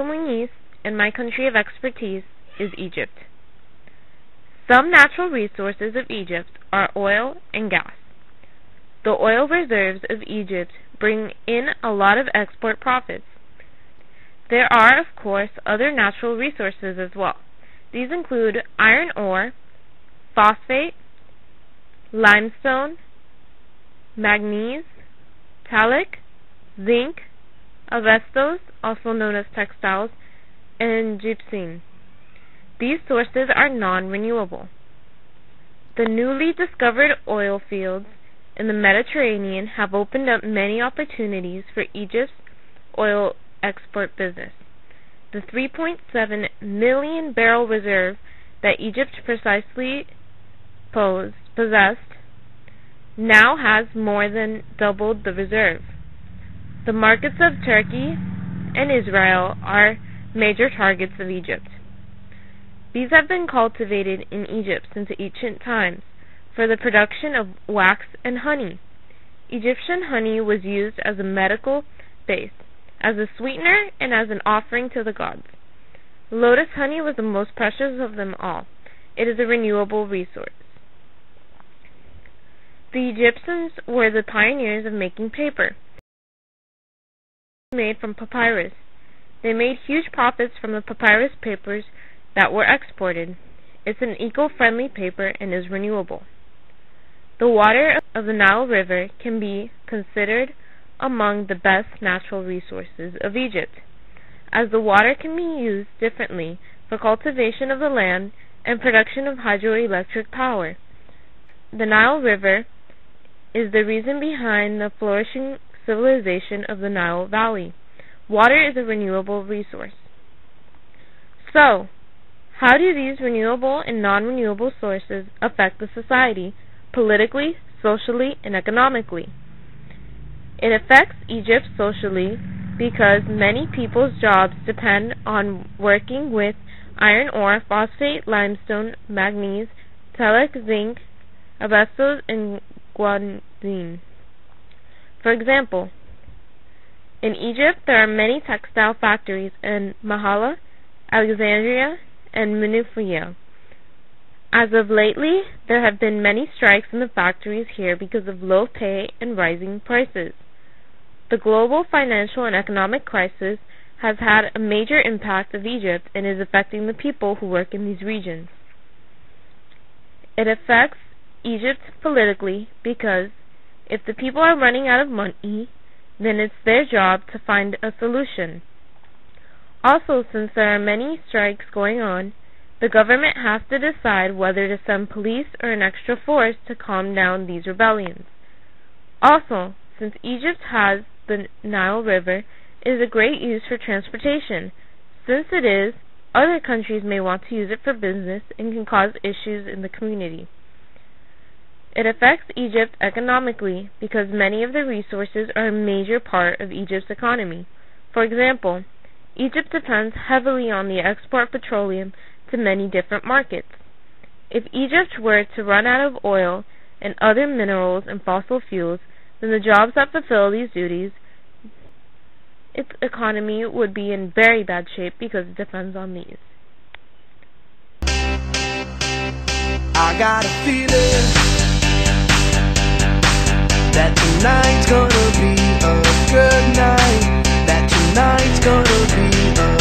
Muniz, and my country of expertise is Egypt. Some natural resources of Egypt are oil and gas. The oil reserves of Egypt bring in a lot of export profits. There are, of course, other natural resources as well. These include iron ore, phosphate, limestone, manganese, talc, zinc, asbestos, also known as textiles, and gypsum. These sources are non-renewable. The newly discovered oil fields in the Mediterranean have opened up many opportunities for Egypt's oil export business. The 3.7 million barrel reserve that Egypt precisely possessed now has more than doubled the reserve. The markets of Turkey and Israel are major targets of Egypt. These have been cultivated in Egypt since ancient times for the production of wax and honey. Egyptian honey was used as a medical base, as a sweetener, and as an offering to the gods. Lotus honey was the most precious of them all. It is a renewable resource. The Egyptians were the pioneers of making paper made from papyrus. They made huge profits from the papyrus papers that were exported. It's an eco-friendly paper and is renewable. The water of the Nile River can be considered among the best natural resources of Egypt, as the water can be used differently for cultivation of the land and production of hydroelectric power. The Nile River is the reason behind the flourishing civilization of the Nile Valley. Water is a renewable resource. So, how do these renewable and non-renewable sources affect the society, politically, socially, and economically? It affects Egypt socially because many people's jobs depend on working with iron ore, phosphate, limestone, manganese, talc, zinc, asbestos, and guanidine. For example, in Egypt there are many textile factories in Mahala, Alexandria, and Muniz. As of lately, there have been many strikes in the factories here because of low pay and rising prices. The global financial and economic crisis has had a major impact of Egypt and is affecting the people who work in these regions. It affects Egypt politically because if the people are running out of money, then it's their job to find a solution. Also, since there are many strikes going on, the government has to decide whether to send police or an extra force to calm down these rebellions. Also, since Egypt has the Nile River, it is a great use for transportation. Since it is, other countries may want to use it for business and can cause issues in the community. It affects Egypt economically because many of the resources are a major part of Egypt's economy. For example, Egypt depends heavily on the export of petroleum to many different markets. If Egypt were to run out of oil and other minerals and fossil fuels, then the jobs that fulfill these duties, its economy would be in very bad shape because it depends on these. I got a feeling that tonight's gonna be a good night. That tonight's gonna be a